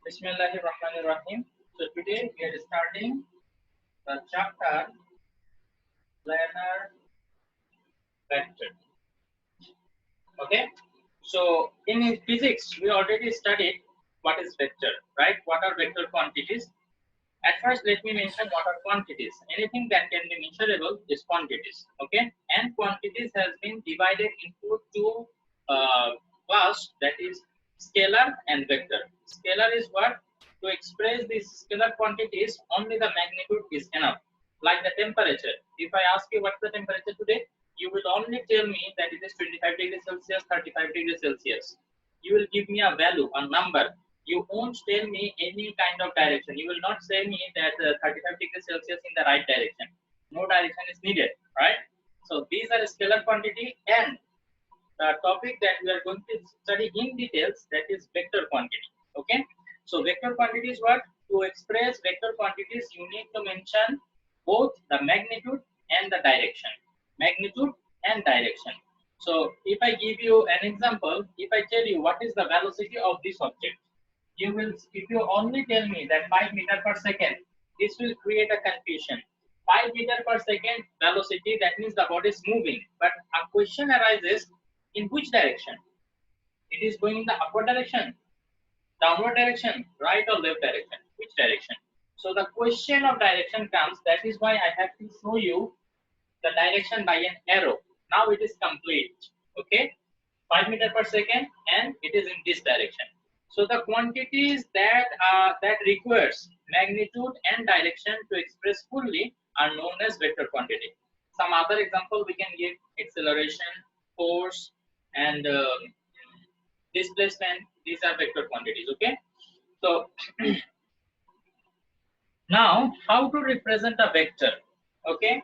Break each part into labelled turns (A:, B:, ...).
A: Bismillahirrahmanirrahim. So today we are starting the chapter planar vector. Okay. So in physics we already studied what is vector, right? What are vector quantities? At first, let me mention what are quantities. Anything that can be measurable is quantities. Okay, and quantities has been divided into two class, that is scalar and vector. Scalar is what? To express these scalar quantities, only the magnitude is enough. Like the temperature. If I ask you what's the temperature today, you will only tell me that it is 25 degrees Celsius, 35 degrees Celsius. You will give me a value, a number. You won't tell me any kind of direction. You will not say me that 35 degrees Celsius in the right direction. No direction is needed, right? So these are scalar quantity, and the topic that we are going to study in details, that is vector quantity. Okay. So vector quantity is what? To express vector quantities, you need to mention both the magnitude and the direction. Magnitude and direction. So if I give you an example, if I tell you what is the velocity of this object, you will, if you only tell me that 5 meter per second, this will create a confusion. 5 meter per second velocity, that means the body is moving, but a question arises, in which direction? It is going in the upward direction, downward direction, right or left direction, which direction? So the question of direction comes. That is why I have to show you the direction by an arrow. Now it is complete. Okay, 5 meter per second, and it is in this direction. So the quantities that requires magnitude and direction to express fully are known as vector quantity. Some other example we can give: acceleration, force, and displacement. These are vector quantities. Okay, so now how to represent a vector? Okay,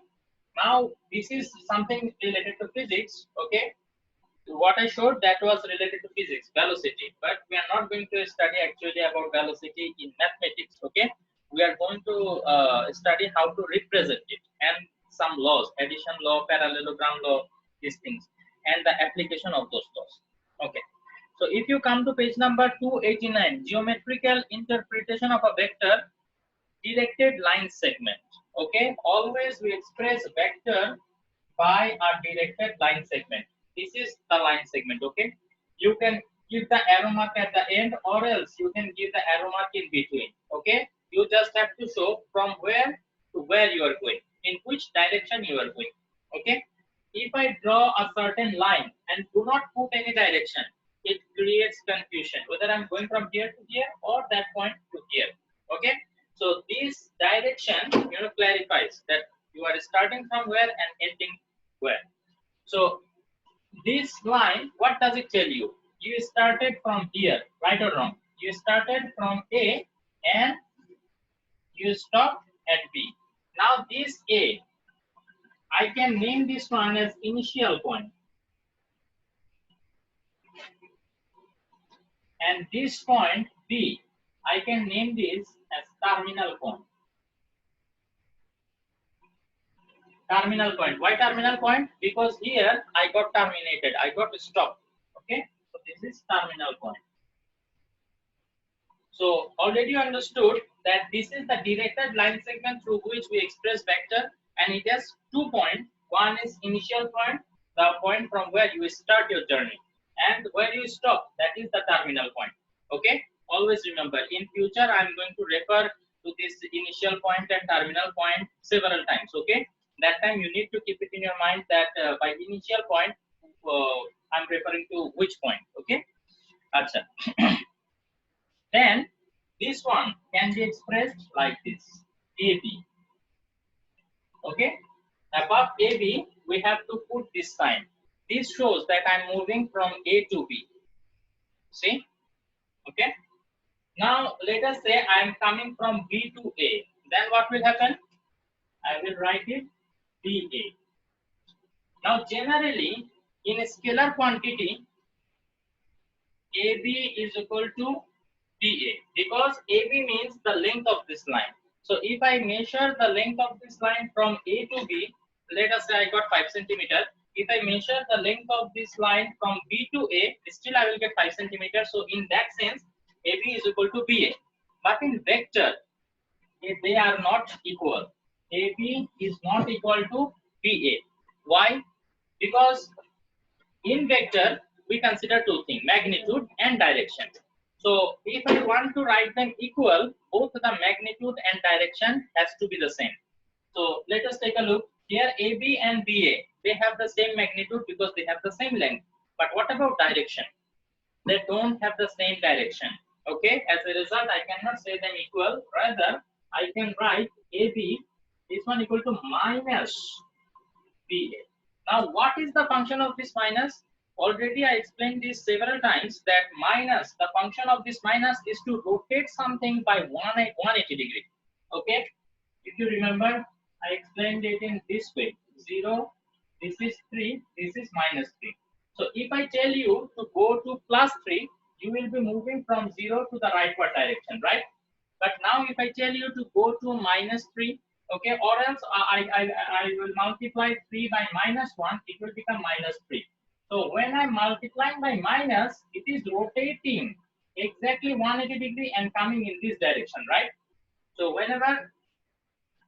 A: now this is something related to physics. Okay, what I showed, that was related to physics, velocity, but we are not going to study actually about velocity in mathematics. Okay, we are going to study how to represent it, and some laws, addition law, parallelogram law, these things, and the application of those laws. Okay, so if you come to page number 289, geometrical interpretation of a vector, directed line segment. Okay, always we express vector by a directed line segment. This is the line segment. Okay, you can give the arrow mark at the end, or else you can give the arrow mark in between. Okay, you just have to show from where to where you are going, in which direction you are going. Okay, if I draw a certain line and do not put any direction, it creates confusion whether I'm going from here to here or that point to here. Okay, so this direction clarifies that you are starting from where and ending where. So this line, what does it tell you? You started from here, right or wrong? You started from A and you stopped at B. Now this A, I can name this one as initial point, and this point B, I can name this as terminal point. Terminal point. Why terminal point? Because here I got terminated, I got stopped. Okay, so this is terminal point. So already you understood that this is the directed line segment through which we express vector, and it has 2 points. One is initial point, the point from where you start your journey, and where you stop, that is the terminal point. Okay, always remember, in future I am going to refer to this initial point and terminal point several times. Okay, that time you need to keep it in your mind that by initial point I'm referring to which point. Okay, Achha. Then this one can be expressed like this: AB. Okay, above AB we have to put this sign. This shows that I'm moving from A to B. See? Okay, now let us say I am coming from B to A. Then what will happen? I will write it BA. Now generally in a scalar quantity, AB is equal to BA, because AB means the length of this line. So if I measure the length of this line from A to B, let us say I got 5 centimeter. If I measure the length of this line from B to A, still I will get 5 centimeters. So in that sense, AB is equal to BA. But in vector, they are not equal. AB is not equal to BA. Why? Because in vector we consider two things, magnitude and direction. So if I want to write them equal, both the magnitude and direction has to be the same. So let us take a look. Here AB and BA, they have the same magnitude because they have the same length. But what about direction? They don't have the same direction. Okay, as a result, I cannot say them equal. Rather, I can write AB, this one equal to minus BA. Now, what is the function of this minus? Already I explained this several times that minus, the function of this minus is to rotate something by 180 degree. Okay, if you remember, I explained it in this way: 0, this is 3, this is minus 3. So if I tell you to go to plus 3, you will be moving from 0 to the rightward direction, right? But now if I tell you to go to minus 3, okay, or else I will multiply 3 by minus 1, it will become minus 3. So when I'm multiplying by minus, it is rotating exactly 180 degree and coming in this direction, right? So whenever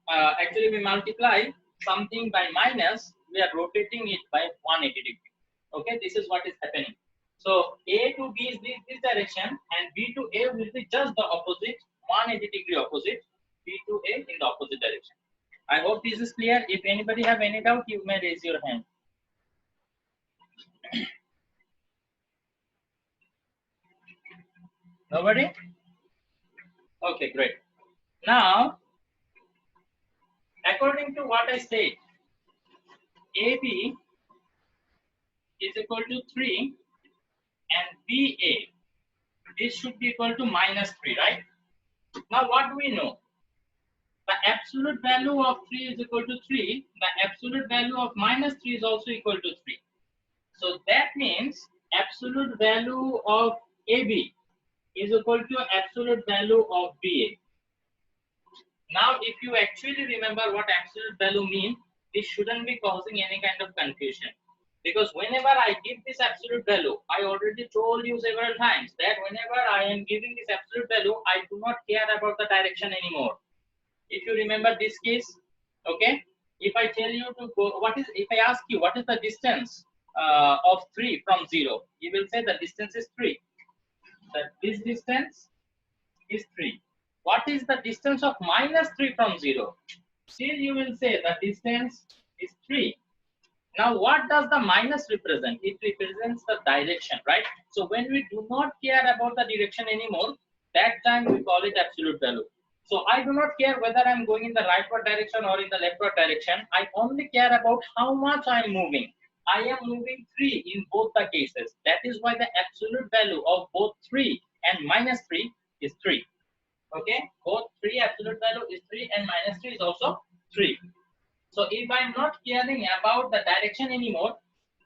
A: actually we multiply something by minus, we are rotating it by 180 degree. Okay, this is what is happening. So A to B is this direction, and B to A will be just the opposite, 180 degree opposite, B to A in the opposite direction. I hope this is clear. If anybody have any doubt, you may raise your hand. Nobody? Okay, great. Now, according to what I said, AB is equal to 3 and BA, this should be equal to minus 3, right? Now what do we know? The absolute value of 3 is equal to 3. The absolute value of minus 3 is also equal to 3. So that means absolute value of AB is equal to absolute value of BA. Now if you actually remember what absolute value means, this shouldn't be causing any kind of confusion. Because whenever I give this absolute value, I already told you several times that whenever I am giving this absolute value, I do not care about the direction anymore. If you remember this case, okay, if I tell you to go, if I ask you what is the distance of 3 from 0, you will say the distance is 3. That this distance is 3. What is the distance of minus 3 from 0? Still you will say the distance is 3. Now what does the minus represent? It represents the direction, right? So when we do not care about the direction anymore, that time we call it absolute value. So I do not care whether I'm going in the rightward direction or in the leftward direction. I only care about how much I'm moving. I am moving 3 in both the cases. That is why the absolute value of both 3 and minus 3 is 3. Okay, both 3 absolute value is 3 and minus 3 is also 3. So if I'm not caring about the direction anymore,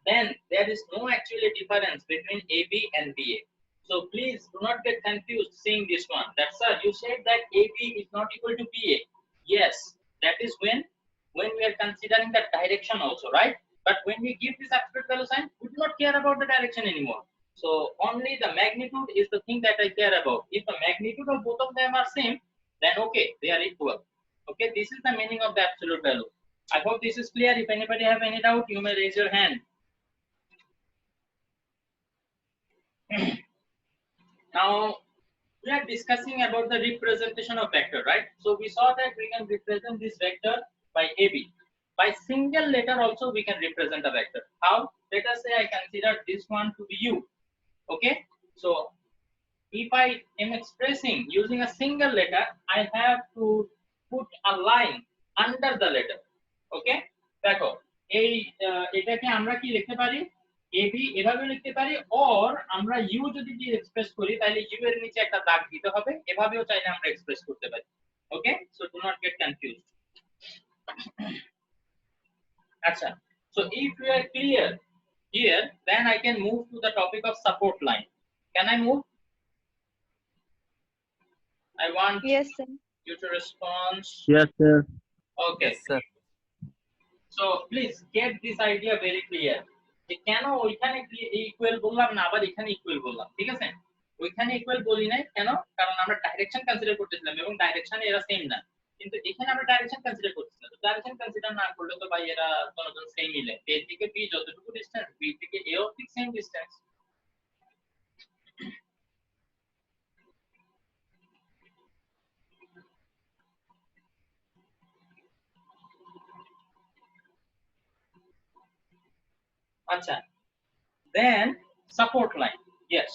A: then there is no actually difference between AB and BA. So please do not get confused seeing this one. That sir, you said that AB is not equal to BA. Yes, that is when we are considering the direction also, right? But when we give this absolute value sign, we do not care about the direction anymore. So only the magnitude is the thing that I care about. If the magnitude of both of them are same, then okay, they are equal. Okay, this is the meaning of the absolute value. I hope this is clear. If anybody have any doubt, you may raise your hand. Now, we are discussing about the representation of vector, right? So we saw that we can represent this vector by AB. By single letter also we can represent a vector. How? Let us say I consider this one to be U. Okay? So if I am expressing using a single letter, I have to put a line under the letter. Okay? দেখো এই এটাকে আমরা কি লিখতে পারি? AB এভাবে লিখতে পারি, or আমরা U যদি দিয়ে এক্সপ্রেস করি তাহলে U এর নিচে একটা দাগ দিতে হবে, এভাবেও চাইলে আমরা এক্সপ্রেস করতে পারি। Okay, so do not get confused. আচ্ছা, so if you are clear here, then I can move to the topic of support line. Can I move? I want
B: Yes, sir.
A: you to respond.
C: Yes, sir.
A: Okay.
C: Yes, sir.
A: So please get this idea very clear. যে কেন ওইখানে equal বললাম না আবার এখানে equal বললাম, ঠিক আছে? ওইখানে ইকুয়াল বলি নাই কেন, কারণ আমরা ডাইরেকশন কনসিডার করতেছিলাম এবং ডাইরেকশন এরা সেম না, কিন্তু এখানে আমরা ডাইরেকশন কনসিডার করতেছি না। তো ডাইরেকশন কনসিডার না করলে তো ভাই এরা কোনোদিন সেম মিলে, এ থেকে বি যতটুকু ডিসটেন্স, বি থেকে এ ও ঠিক সেম ডিসটেন্স। আচ্ছা, then support line, yes,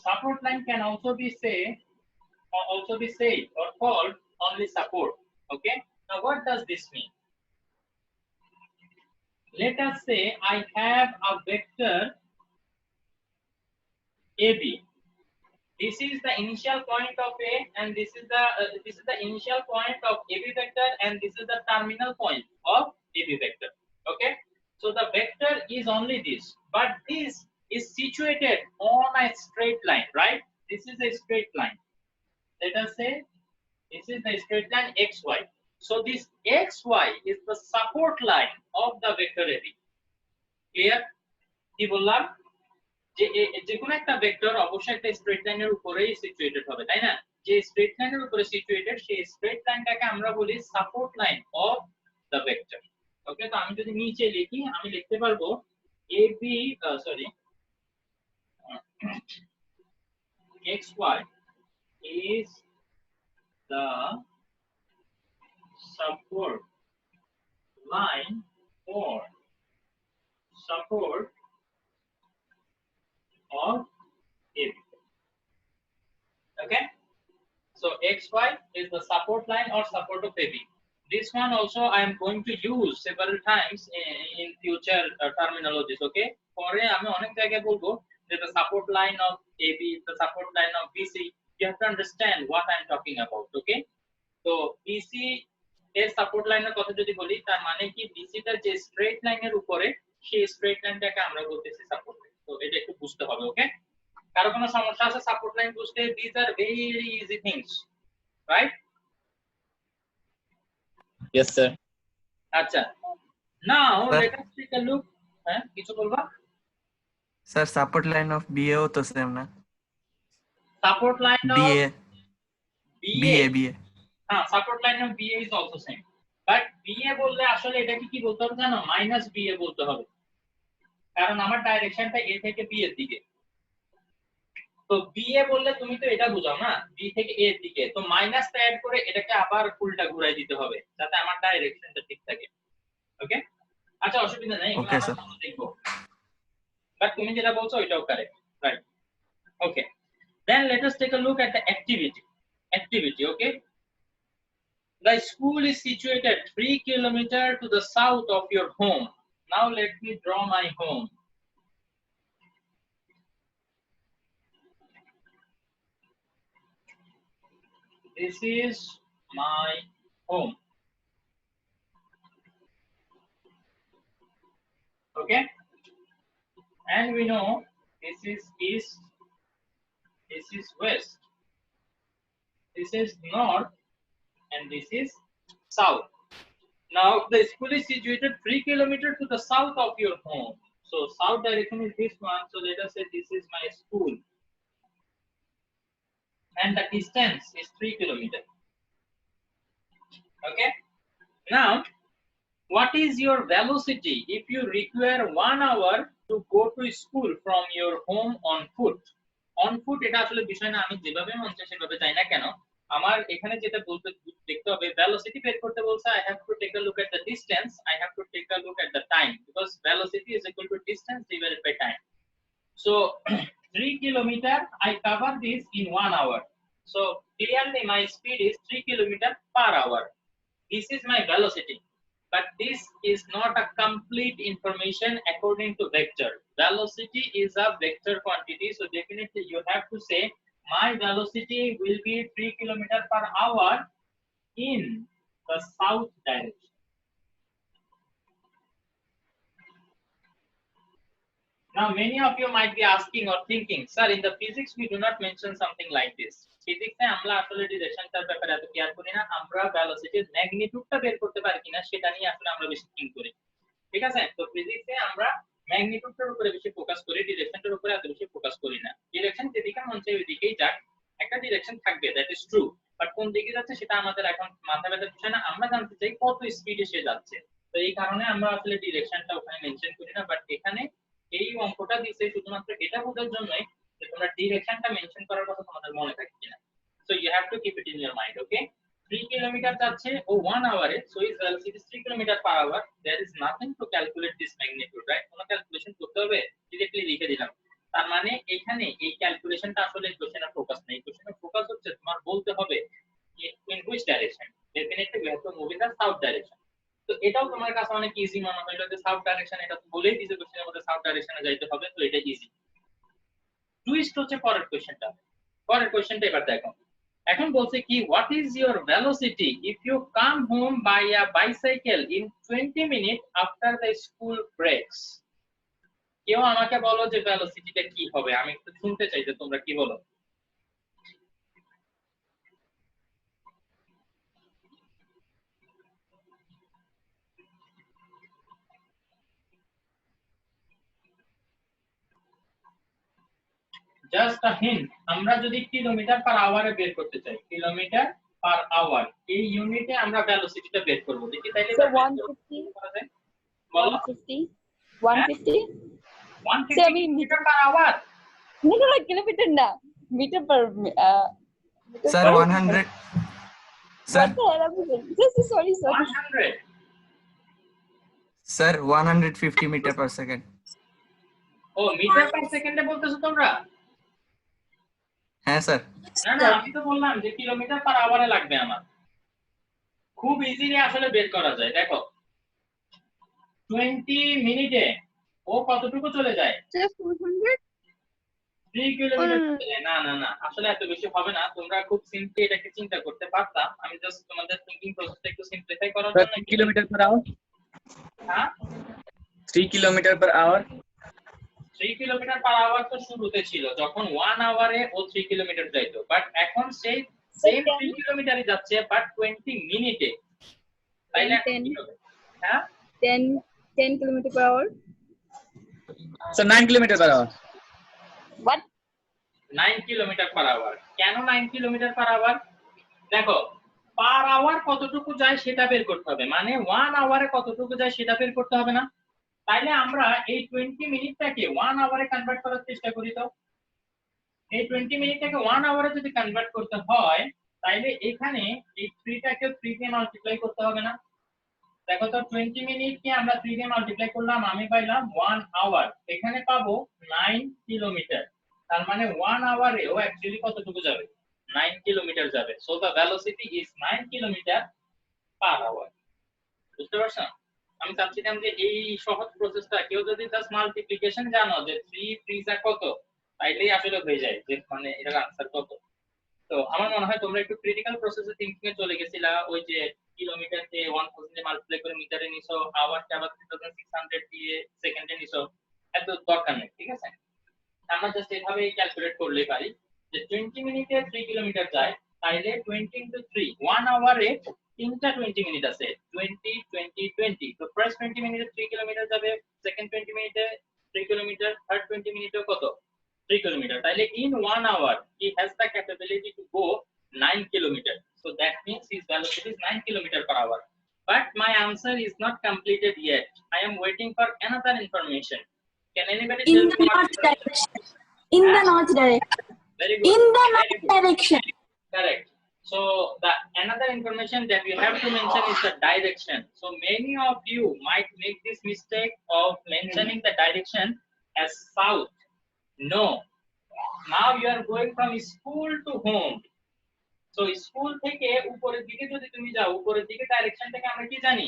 A: support line can also be said or called only support. Okay, now what does this mean? Let us say I have a vector AB. This is the initial point of A, and this is the initial point of AB vector, and this is the terminal point of AB vector. Okay, so the vector is only this, but this is situated on a straight line, right? This is a straight line. Let us say this is the straight line XY. So this XY is the support line of the vector AB. Clear? কি বললাম? যে কোনো একটা vector অবশ্যই একটা straight লাইনের উপরেই situated হবে, তাই না? যে স্ট্রেট লাইনের উপরে সিচুয়েটেড সেই স্ট্রেট লাইনটাকে আমরা বলি support line of the vector. Okay, তো আমি যদি নিচে লিখি আমি লিখতে পারবো AB sorry xy is the support line or support of AB. Okay, so xy is the support line or support of AB. This one also I am going to use several times in future terminologies. Okay, পরে আমি অনেক জায়গায় বলবো যে the support line of AB, the support line of BC. You have to understand what I am talking about. Okay, তো BC এর support লাইনের কথা যদি বলি তার মানে কি BC টা যে স্ট্রেট লাইনের উপরে সেই স্ট্রেট লাইনটাকে আমরা বলতেছি সাপোর্ট লাইন। তো এটা একটু বুঝতে হবে। ওকে, কারো কোনো সমস্যা আছে সাপোর্ট লাইন বুঝতে? These are very easy things, right?
B: Yes, sir.
A: আচ্ছা, now let us take a look. হ্যাঁ, কিছু বলবা?
C: Sir, support line of BA ও তো same না?
A: Support line of
C: BA.
A: হ্যাঁ, support line of BA is also same. But BA বললে আসলে এটাকে কি বলতে হবে জানো? মাইনাস BA বলতে হবে, কারণ আমার ডাইরেকশনটা A থেকে B এর দিকে। তো BA বললে তুমি তো এটা বুঝাও না, B থেকে A এর দিকে, তো মাইনাসটা অ্যাড করে এটাকে আবার উল্টা ঘুরাই দিতে হবে যাতে আমার ডাইরেকশনটা ঠিক থাকে। ওকে, আচ্ছা অসুবিধা নাই,
C: ওকে স্যার,
A: দেখবো, বাট তুমি যেটা বলছো ওইটাও correct, right? Okay, then let us take a look at the activity. Okay, the school is situated 3 kilometers to the south of your home. Now let me draw my home. This is my home. Okay, and we know this is east, this is west, this is north, and this is south. Now the school is situated 3 kilometers to the south of your home. So south direction is this one. So let us say this is my school, and the distance is 3 kilometers. Okay, now what is your velocity if you require 1 hour to go to school from your home on foot? On foot এটা আসলে বিষয় না, আমি যেভাবে মন চাই সেভাবে যাই না কেন, আমার এখানে যেটা বলতে দেখতে হবে velocity বের করতে বলছে I have to take a look at the distance, I have to take a look at the time, because velocity is equal to distance divided by time. So 3 kilometer I cover this in 1 hour. So clearly my speed is 3 kilometer per hour. This is my velocity, but this is not a complete information according to vector. Velocity is a vector quantity, so definitely you have to say my velocity will be 3 kilometers per hour in the south direction. Now many of you might be asking or thinking, sir, in the physics we do not mention something like this. Physics এ আমরা আসলে ডিরেকশনটার ব্যাপারে এত care করি না, আমরা ভেলোসিটির ম্যাগনিটিউডটা বের করতে পারি কিনা সেটা নিয়ে আসলে আমরা বেশি থিঙ্ক করি। ঠিক আছে। তো ফিজিক্সে আমরা ম্যাগনিটিউডের উপরে বেশি ফোকাস করি, ডিরেকশনটার উপরে এত বেশি ফোকাস করি না। ডিরেকশন যেদিকে মন চায় ওইদিকেই যাক, একটা ডিরেকশন থাকবে, দ্যাট ইজ ট্রু, বাট কোন দিকে যাচ্ছে সেটা আমাদের এখন মাথা ব্যথার বিষয় না, আমরা জানতে চাই কত স্পিডে সে যাচ্ছে। তো এই কারণে আমরা আসলে ডিরেকশনটা ওখানে মেনশন করি না, বাট এখানে এই অঙ্কটা দিছে শুধুমাত্র এটা বোঝার জন্যই যে তোমরা ডিরেকশনটা মেনশন করার কথা তোমাদের মনে থাকে কিনা। So you have to keep it in your mind, okay. 3 kilometre যাচ্ছে ও 1 আওয়ারে, so is velocity is 3 kilometre per hour, there is nothing to calculate this magnitude, right? কোনো ক্যালকুলেশন করতে হবে, ডিরেক্টলি লিখে দিলাম। তার মানে এখানে এই ক্যালকুলেশনটা আসলে কোশ্চেনে ফোকাস নেই, কোশ্চেনে ফোকাস হচ্ছে তোমার বলতে হবে in which direction, definitely we have to move in the south direction। তো এটাও তোমার কাছে অনেক ইজি মনে হলো যে সাউথ ডাইরেকশন, এটা তো বলেই দিয়েছে কোশ্চেনের মধ্যে সাউথ ডাইরেকশনে যাইতে হবে, তো এটা ইজি। টুইস্ট হচ্ছে পরের কোশ্চেনটা, পরের কোশ্চেনটা এবার দেখো। এখন বলছে কি, what is your velocity if you come home by a bicycle in 20 minute after the school breaks. কেউ আমাকে বলো যে ভেলোসিটিটা কি হবে, আমি একটু শুনতে চাই যে তোমরা কি বলো। জাস্ট আ হিন্ট, আমরা যদি কিলোমিটার পার আওয়ারে বের করতে চাই, কিলোমিটার পার আওয়ার এই ইউনিটে আমরা ভেলোসিটিটা বের করব, দেখি তাইলে
B: So 150,
A: বলো
B: 150, 150.
A: 150 metre per hour.
B: No, no, no, kilometer na. Meter per.
C: Sir, 100. Sir,
B: What the hell am I saying? Just sorry, sorry.
A: 100
C: sir, 150 meter per second.
A: O metre per সেকেন্ডে বলতেছো তোমরা?
C: হ্যাঁ স্যার।
A: না না, আমি তো বললাম যে কিলোমিটার পার আওয়ারে লাগবে আমার। খুব ইজিলি আসলে বের করা যায়, দেখো 20 মিনিটে ও কতটুকু চলে যায়?
B: Just 200.
A: 3 কিলোমিটার চলে যায়। না না না, আসলে এত বেশি হবে না, তোমরা খুব সিম্পলি এটাকে চিন্তা করতে পারতা, আমি জাস্ট তোমাদের থিংকিং প্রসেসটা একটু সিম্পলিফাই করার জন্য।
D: 3 কিলোমিটার পার আওয়ার।
A: হ্যাঁ
D: 3 kilometre per hour.
A: 3 kilometre per hour তো শুরুতে ছিল, যখন 1 আওয়ারে ও 3 কিলোমিটার যাইতো, বাট এখন সেই সেম 3 কিলোমিটারই যাচ্ছে বাট 20 মিনিটে। তাইলে
B: 10,
A: হ্যাঁ
B: 10 kilometer per hour.
D: So 9 kilometre per hour.
B: What?
A: 9 kilometre per hour. কেন 9 কিলোমিটার পার আওয়ার? দেখো পার আওয়ার কতটুকু যায় সেটা বের করতে হবে, মানে 1 আওয়ারে কতটুকু যায় সেটা বের করতে হবে না? তাইলে আমরা এই 20 মিনিটটাকে 1 আওয়ারে কনভার্ট করার চেষ্টা করি। তো এই 20 মিনিটটাকে 1 আওয়ারে যদি কনভার্ট করতে হয় তাইলে এখানে এই 3টাকে 3 দিয়ে মাল্টিপ্লাই করতে হবে না? দেখো তো 20 মিনিটকে আমরা 3 দিয়ে মাল্টিপ্লাই করলাম, আমি পাইলাম 1 আওয়ার, এখানে পাবো 9 কিলোমিটার। তার মানে 1 আওয়ারে ও অ্যাকচুয়ালি কতটুকু যাবে? 9 কিলোমিটার যাবে। So the velocity is 9 kilometre per hour. বুঝতে পারছো? আমি চাচ্ছিলাম যে এই সহজ প্রসেসটা কেউ যদি জাস্ট মাল্টিপ্লিকেশন জানো যে 3 3 যা কত, তাইলেই আসলে হয়ে যায় যে মানে এটার আনসার কত। তো আমার মনে হয় তোমরা একটু ক্রিটিক্যাল প্রসেসে থিংকিং এ চলে গেছিলা, ওই যে কিলোমিটারকে 1000 দিয়ে মাল্টিপ্লাই করে মিটারে নিছো, আওয়ারকে আবার 3600 দিয়ে সেকেন্ডে নিছো, এত দরকার নেই, ঠিক আছে? আমরা জাস্ট এভাবে ক্যালকুলেট করলেই পারি যে 20 মিনিটে 3 কিলোমিটার যায়, তাইলে 20 ইনটু 3, 1 আওয়ারে 3টা 20 মিনিট আছে, 20 20 20, তো ফার্স্ট 20 মিনিটে 3 কিলোমিটার যাবে, সেকেন্ড 20 মিনিটে 3 কিলোমিটার, থার্ড 20 মিনিটেও কত? 3 কিলোমিটার। তাইলে in 1 hour he has the capability to go 9 kilometer, so that means his velocity is 9 kilometer per hour. But my answer is not completed yet, I am waiting for another information. Can anybody
E: In
A: tell
E: the
A: me
E: north direction. In the north direction.
A: Very good.
E: In the north direction.
A: Correct. So the another information that we have to mention is the direction. So many of you might make this mistake of mentioning the direction as south. No. Now you are going from school to home. So school থেকে উপরের দিকে যদি তুমি যাও, উপরের দিকে ডাইরেকশনটাকে আমরা কি জানি?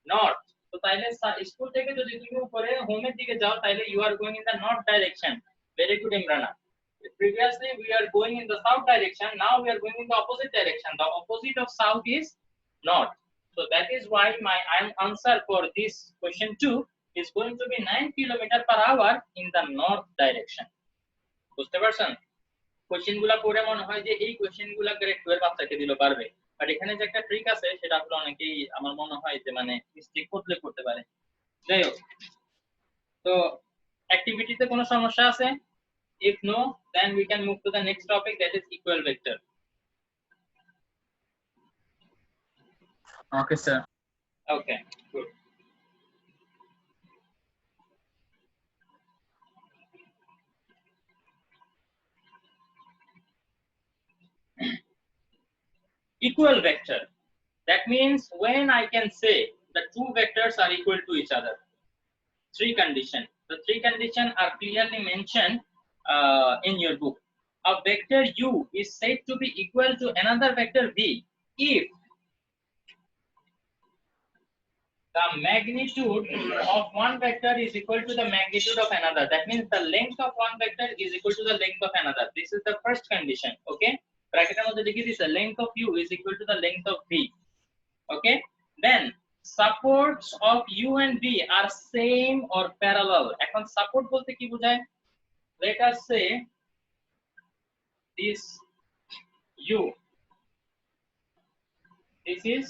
A: নর্থ। তো তাইলে স্কুল থেকে যদি তুমি উপরে হোমের দিকে যাও তাইলে you are going in the north direction. Very good, Imrana. Previously we are going in the south direction, now we are going in the opposite direction. The opposite of south is north. So that is why my answer for this question 2 is going to be 9 kilometer per hour in the north direction. বুঝতে পারছেন? কোশ্চেনগুলো পড়ে মনে হয় যে এই কোশ্চেনগুলো grade 12 বাচ্চাকে দিলে পারবে, বাট এখানে যে একটা ট্রিক আছে সেটা হলো অনেকেই আমার মনে হয় যে মানে মিস্টেক করতে পারে। যাই হোক, তো অ্যাক্টিভিটিতে কোনো সমস্যা আছে? If no, then we can move to the next topic, that is equal vector.
D: Okay, sir.
A: Okay, good. Equal vector. That means when I can say the two vectors are equal to each other. Three conditions. The three conditions are clearly mentioned in your book. A vector u is said to be equal to another vector v if the magnitude of one vector is equal to the magnitude of another. That means the length of one vector is equal to the length of another. This is the first condition. Okay. Bracket the length of u is equal to the length of v. Okay. Then supports of u and v are same or parallel. এখন support বলতে কি বোঝায়? Let us say this u. This is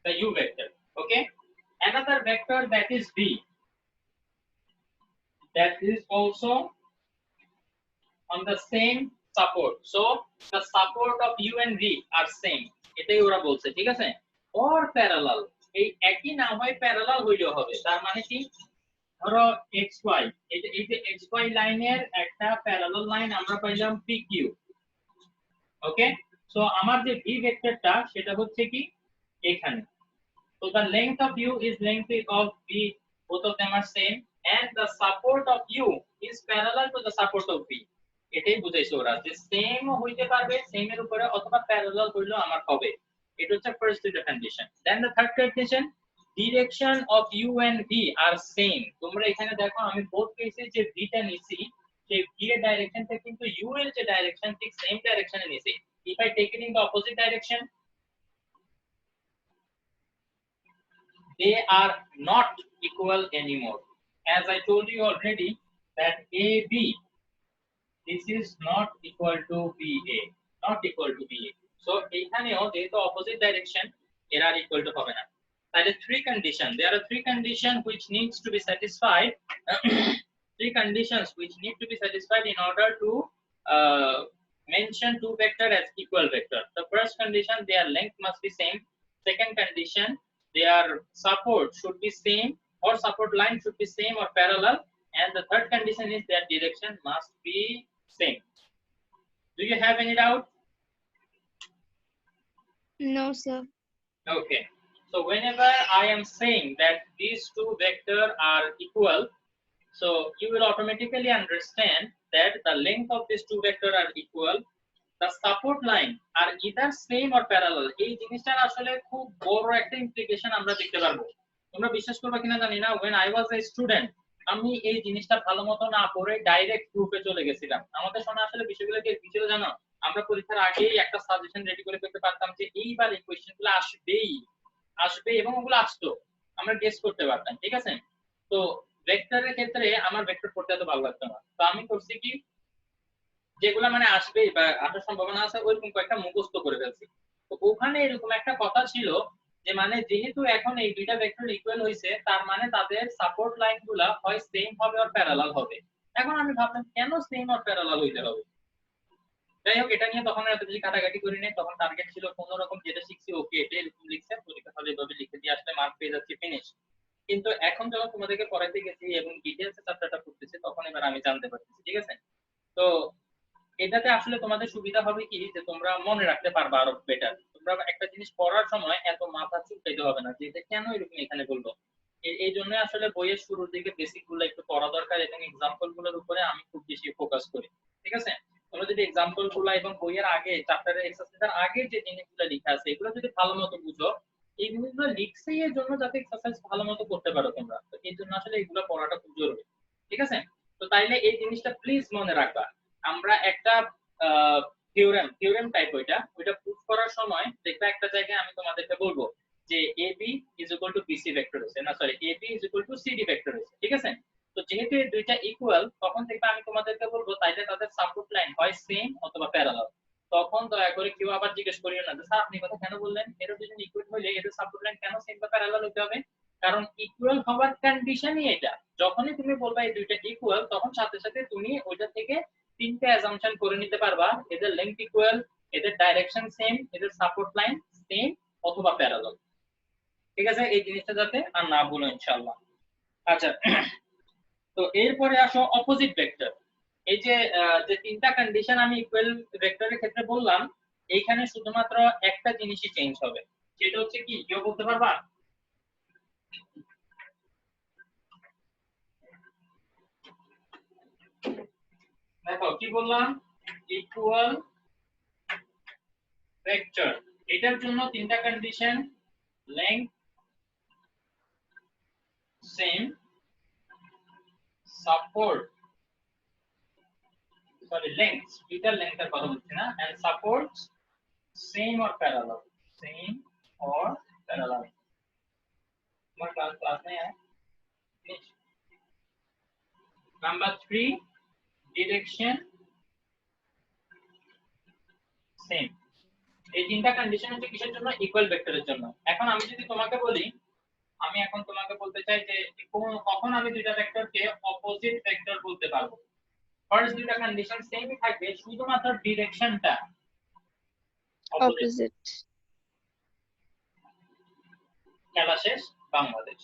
A: the u vector. Okay. Another vector that is v. That is also on the same support. So the support of u and v are same. এটাই ওরা বলছে, ঠিক আছে? Or parallel. এই একই না হয় parallel হইলেও হবে। তার মানে কি? ধরো xy, এই যে xy লাইনের একটা প্যারালাল লাইন আমরা পাইলাম pq। ওকে? সো আমার যে v ভেক্টরটা সেটা হচ্ছে কি এখানে। So the length of u is length of v, both of them are same, and the support of u is parallel to the support of v. এটাই বুঝাইছে ওরা যে সেম হইতে পারবে, সেম এর উপরে অথবা প্যারালাল হইলেও আমার হবে। এটা হচ্ছে ফার্স্ট দুইটা condition. Then the third condition, direction of u and v are same. তোমরা এখানে দেখো আমি বোথ কেসে যে v টা নিছি, সেই v এর ডাইরেকশনটা কিন্তু u এর যে ডাইরেকশন ঠিক সেম ডাইরেকশনে নিছি। If I take it in the opposite direction, they are not equal anymore. As I told you already that AB, this is not equal to BA, not equal to BA. So এখানেও যেহেতু opposite direction, এরা equal to হবে না। তাহলে three condition, there are three conditions which needs to be satisfied. Three conditions which need to be satisfied in order to mention two vector as equal vector. The first condition, their length must be same. Second condition, their support should be same or support line should be same or parallel, and the third condition is their direction must be same. Do you have any doubt?
B: No, sir.
A: Okay, so whenever I am saying that these two vectors are equal, so you will automatically understand that the length of these two vectors are equal. The support line are either same or parallel. এই জিনিসটার আসলে খুব বড় একটা implication আমরা দেখতে পারবো। তোমরা বিশ্বাস করবে কিনা জানি না, when I was a student, আমি এই জিনিসটা ভালোমতো না পড়ে ডাইরেক্ট গ্রুপে চলে গেছিলাম। আমাদের শোনা আসলে বিষয়গুলো কি ছিল জানো? আমরা পরীক্ষার আগেই একটা সাজেশন রেডি করে ফেলতে পারতাম যে এইবার এই কোশ্চেনগুলো আসবে এবং ওগুলো আসতো, আমরা গেস করতে পারতাম, ঠিক আছে? তো ভেক্টরের ক্ষেত্রে আমার ভেক্টর পড়তে এত ভালো লাগতো না, তো আমি করছি কি যেগুলা মানে আসবে বা আসার সম্ভাবনা আছে ওইরকম কয়েকটা মুখস্থ করে ফেলছি। তো ওখানে এরকম একটা কথা ছিল যে মানে যেহেতু এখন এই দুইটা ভেক্টর ইকুয়াল হইছে, তার মানে তাদের সাপোর্ট লাইনগুলা হয় সেম হবে আর প্যারালাল হবে। এখন আমি ভাবলাম কেন সেম আর প্যারালাল হইতে হবে। যাই হোক, এটা নিয়ে তখন এত বেশি কাটাকাটি করি নাই। তখন টার্গেট ছিল কোন রকম যেটা শিখছি ওকে এটা এরকম লিখছে, পরীক্ষা হলে এভাবে লিখে দিয়ে আসলে মার্ক পেয়ে যাচ্ছি, ফিনিশ। কিন্তু এখন যখন তোমাদেরকে পড়াইতে গেছি এবং ডিটেইলসে চ্যাপ্টারটা পড়তেছি, তখন এবার আমি জানতে পারতেছি, ঠিক আছে? তো এটাতে আসলে তোমাদের সুবিধা হবে কি যে তোমরা মনে রাখতে পারবা আরো বেটার। তোমরা একটা জিনিস পড়ার সময় এত মাথা চুলকাইতে হবে না যে এটা কেন এরকম এখানে বলবো। এই জন্য আসলে বইয়ের শুরুর দিকে বেসিক গুলো একটু পড়া দরকার এবং এক্সাম্পল গুলোর উপরে আমি খুব বেশি ফোকাস করি, ঠিক আছে? তোমরা যদি এক্সাম্পল গুলো এবং বইয়ের আগে চ্যাপ্টারের এক্সারসাইজের আগে যে জিনিসগুলো লেখা আছে এগুলো যদি ভালো মতো বুঝো, এই জিনিসগুলো লিখছে এর জন্য যাতে এক্সারসাইজ ভালো মতো করতে পারো তোমরা, তো এই জন্য আসলে এগুলো পড়াটা খুব জরুরি, ঠিক আছে? তো তাইলে এই জিনিসটা প্লিজ মনে রাখবা। আমরা একটা থিওরেম টাইপ ওইটা প্রুফ করার সময় দেখবা একটা জায়গায় আমি তোমাদেরকে বলবো যে AB is equal to BC vector হচ্ছে না, sorry AB is equal to CD vector হচ্ছে, ঠিক আছে? তো যেহেতু এই দুইটা ইকুয়াল, তখন দেখবা আমি তোমাদেরকে বলবো তাইলে তাদের সাপোর্ট লাইন হয় সেম অথবা প্যারালাল। তখন দয়া করে কেউ আবার জিজ্ঞেস করিও না যে স্যার আপনি কথা কেন বললেন, এর দুজন ইকুয়াল হইলে এর সাপোর্ট লাইন কেন সেম বা প্যারালাল হতে হবে? কারণ ইকুয়াল হওয়ার কন্ডিশনই এটা। যখনই তুমি বলবা এই দুইটা ইকুয়াল, তখন সাথে সাথে তুমি ওইটা থেকে তিনটা অ্যাজাম্পশন করে নিতে পারবা, এদের লেংথ ইকুয়াল, এদের ডাইরেকশন সেম, এদের সাপোর্ট লাইন সেম অথবা প্যারালাল। ঠিক আছে, এই জিনিসটা যাতে আর না ভুলো ইনশাআল্লাহ। আচ্ছা, তো এরপরে আসো অপোজিট ভেক্টর। এই যে যে তিনটা কন্ডিশন আমি ইকুয়াল ভেক্টরের ক্ষেত্রে বললাম, এইখানে শুধুমাত্র একটা জিনিসই চেঞ্জ হবে, সেটা হচ্ছে কি, কেউ বলতে পারবা? দেখো কি বললাম, ইকুয়াল ভেক্টর, এটার জন্য তিনটা condition, length same, support, sorry length, দুইটার লেংথের কথা বলছি না, and support same or parallel, same or parallel. তোমার ক্লাস নেই है। Number 3, direction same. এই তিনটা কন্ডিশন হচ্ছে কিসের জন্য? ইকুয়াল ভেক্টরের জন্য। এখন আমি যদি তোমাকে বলি, আমি এখন তোমাকে বলতে চাই যে কখন আমি দুইটা ভেক্টরকে অপোজিট ভেক্টর বলতে পারবো। ফার্স্ট দুইটা কন্ডিশন সেমই থাকবে, শুধুমাত্র ডিরেকশনটা অপোজিট। খেলা শেষ, বাংলাদেশ।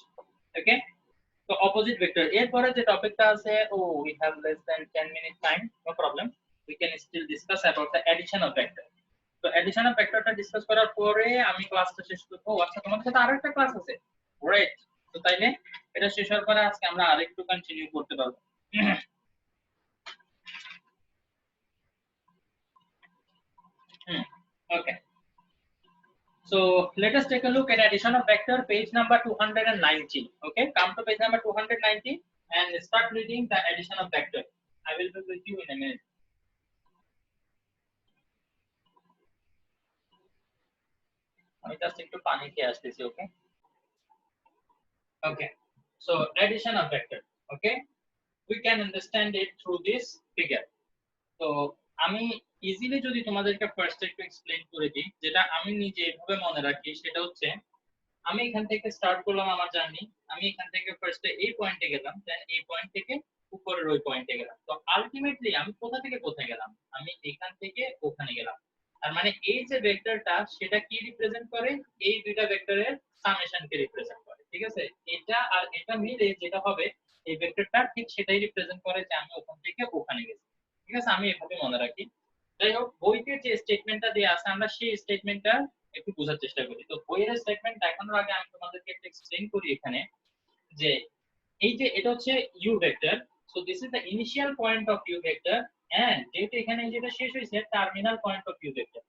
A: ওকে, তো অপোজিট ভেক্টর। এরপরে যে টপিকটা আছে, we have less than 10 minute time, no problem, we can still discuss about the addition of vector. তো addition of vectorটা ডিসকাস করার পরে আমি ক্লাসটা শেষ করব। আচ্ছা, তোমাদের সাথে আরেকটা ক্লাস আছে, গ্রেট। তো তাইলে এটা শেষ হওয়ার পরে আজকে আমরা আরেকটু কন্টিনিউ করতে পারবো। Okay, so let us take a look at addition of vector, page number 290. Okay, come to page number 290 and start reading the addition of vector. I will be with you in a minute. I just need to panic here, okay? Okay, so addition of vector. Okay, we can understand it through this figure. So আমি easily যদি তোমাদেরকে first একটু explain করে দিই, যেটা আমি নিজে এভাবে মনে রাখি, সেটা হচ্ছে আমি এখান থেকে স্টার্ট করলাম আমার জার্নি। আমি এখান থেকে ফার্স্টে এই পয়েন্টে গেলাম, দেন এই পয়েন্ট থেকে উপরের ওই পয়েন্টে গেলাম। তো আলটিমেটলি আমি কোথা থেকে কোথায় গেলাম? আমি এখান থেকে ওখানে গেলাম। তার মানে এই যে ভেক্টরটা, সেটা কি রিপ্রেজেন্ট করে? এই দুইটা ভেক্টরের সামেশনকে রিপ্রেজেন্ট করে। ঠিক আছে, এটা আর এটা মিলে যেটা হবে, এই ভেক্টরটা ঠিক সেটাই রিপ্রেজেন্ট করে যে আমি ওখান থেকে ওখানে গেছি। ঠিক আছে, আমি এভাবে মনে রাখি। যাই হোক, বইতে যে স্টেটমেন্টটা দেয়া আছে, আমরা সেই স্টেটমেন্টটা একটু বোঝার চেষ্টা করি। তো বইয়ের স্টেটমেন্ট দেখানোর আগে আমি তোমাদেরকে একটু এক্সপ্লেইন করি এখানে, যে এই যে এটা হচ্ছে u vector. So this is the initial point of u vector, and যেহেতু এখানে যেটা শেষ হয়েছে, terminal point of u vector.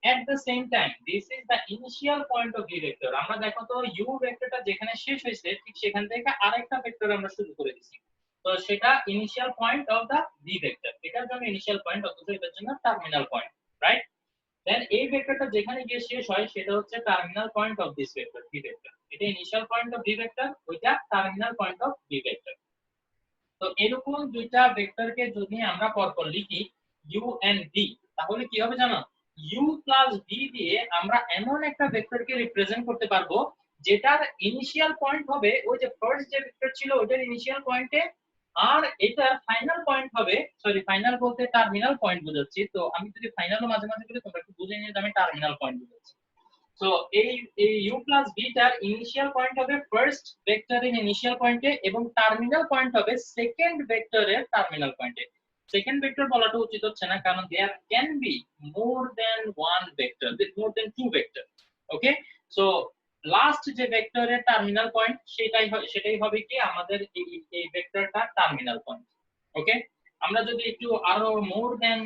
A: At the same time, this is the initial point of v vector. আমরা দেখো তো u ভেক্টরটা যেখানে শেষ হয়েছে, ঠিক সেখান থেকে আরেকটা ভেক্টর আমরা শুরু করে দিছি। তো সেটা initial point of the v vector. এটার জন্য ইনিশিয়াল পয়েন্ট, অথচ এটার জন্য টার্মিনাল পয়েন্ট, রাইট? দেন এই ভেক্টরটা যেখানে গিয়ে শেষ হয়, সেটা হচ্ছে terminal point of this vector, v vector. এটা initial point of v vector, ওইটা terminal point of v vector. তো এরকম দুইটা ভেক্টরকে যদি আমরা পরপর লিখি u and v, তাহলে কি হবে জানো? u প্লাস v দিয়ে আমরা এমন একটা ভেক্টরকে রিপ্রেজেন্ট করতে পারবো, যেটার ইনিশিয়াল পয়েন্ট হবে ওই যে ফার্স্ট যে ভেক্টর ছিল ওইটার ইনিশিয়াল পয়েন্টে, আর এটার ফাইনাল পয়েন্ট হবে, সরি ফাইনাল বলতে টার্মিনাল পয়েন্ট বোঝাচ্ছি। তো আমি যদি ফাইনালও মাঝে মাঝে বলি, তোমরা একটু বুঝে নিয়ে যে আমি টার্মিনাল পয়েন্ট বোঝাচ্ছি। সো এই u প্লাস v টার ইনিশিয়াল পয়েন্ট হবে ফার্স্ট ভেক্টরের ইনিশিয়াল পয়েন্টে, এবং টার্মিনাল পয়েন্ট হবে সেকেন্ড ভেক্টরের টার্মিনাল পয়েন্টে। সেকেন্ড ভেক্টর বলাটা উচিত হচ্ছে না, কারণ there can be more than one vector, more than two vector. Okay, so last যে ভেক্টরের টার্মিনাল পয়েন্ট, সেটাই হবে কি আমাদের এই ভেক্টরটা টার্মিনাল পয়েন্ট। ওকে, আমরা যদি একটু আরো মোর দেন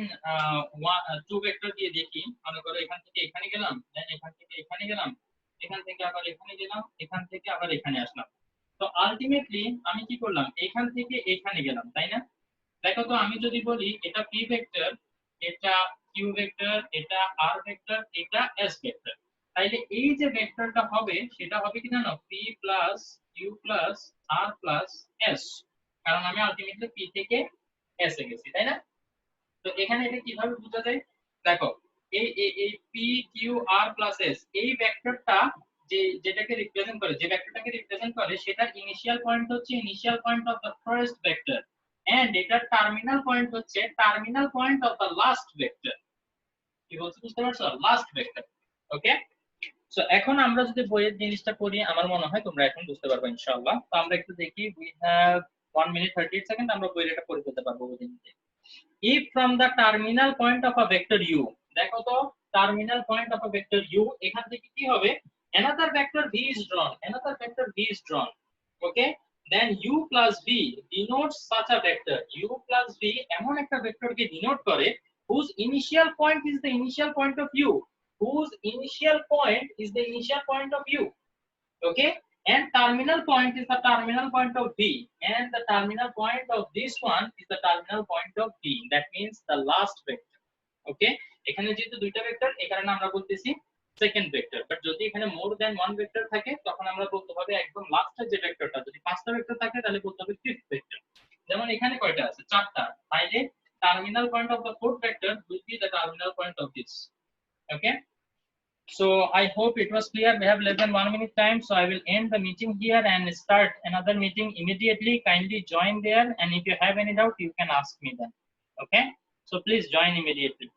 A: টু ভেক্টর দিয়ে দেখি, মনে করো এখান থেকে এখানে গেলাম, দেন এখান থেকে এখানে গেলাম, এখান থেকে আবার এখানে গেলাম, এখান থেকে আবার এখানে আসলাম। তো আলটিমেটলি আমি কি করলাম? এখান থেকে এখানে গেলাম, তাই না? দেখো তো, আমি যদি বলি এটা p ভেক্টর, এটা q ভেক্টর, এটা r ভেক্টর, এটা s ভেক্টর, তাইলে এই যে ভেক্টরটা হবে, সেটা হবে কি জানো? p plus q plus r plus s, কারণ আমি আলটিমেটলি p থেকে s এ গেছি, তাই না? তো এখানে এটা কিভাবে বোঝা যায়? দেখো, এই p q r plus s, এই ভেক্টরটা যেটাকে রিপ্রেজেন্ট করে, যে ভেক্টরটাকে রিপ্রেজেন্ট করে সেটার ইনিশিয়াল পয়েন্ট হচ্ছে initial point of the first vector, and এটার টার্মিনাল পয়েন্ট হচ্ছে terminal point of the last vector. কি বলছি বুঝতে পারছো? Last vector. ওকে, সো এখন আমরা যদি বইয়ের জিনিসটা পড়ি আমার মনে হয় তোমরা এখন বুঝতে পারবে ইনশাআল্লাহ। তো আমরা একটু দেখি, উই হ্যাভ 1 minute 38 সেকেন্ড, আমরা বইয়ের এটা পড়ে ফেলতে পারবো বুঝে নিতে। If from the terminal point of a vector u, দেখো তো terminal point of a vector u, এখান থেকে কি হবে, another vector v is drawn, another vector v is drawn, okay, then u plus v denotes such a vector, u plus v এমন একটা ভেক্টরকে denote করে whose initial point is the initial point of u, whose initial point is the initial point of u, okay, and terminal point is the terminal point of v, and the terminal point of this one is the terminal point of v, that means the last vector, okay, এখানে যেহেতু দুইটা vector এই কারণে আমরা বলতেছি second vector, but যদি এখানে more than one vector থাকে তখন আমরা বলতে হবে একদম লাস্টের যে ভেক্টরটা, যদি পাঁচটা ভেক্টর থাকে তাহলে বলতে হবে ফিফথ ভেক্টর। যেমন এখানে কয়টা আছে? চারটা, তাইলে terminal point of the fourth vector will be the terminal point of this, okay. So I hope it was clear. We have less than 1 minute time, so I will end the meeting here and start another meeting immediately. Kindly join there, and if you have any doubt you can ask me then, okay. So please join immediately.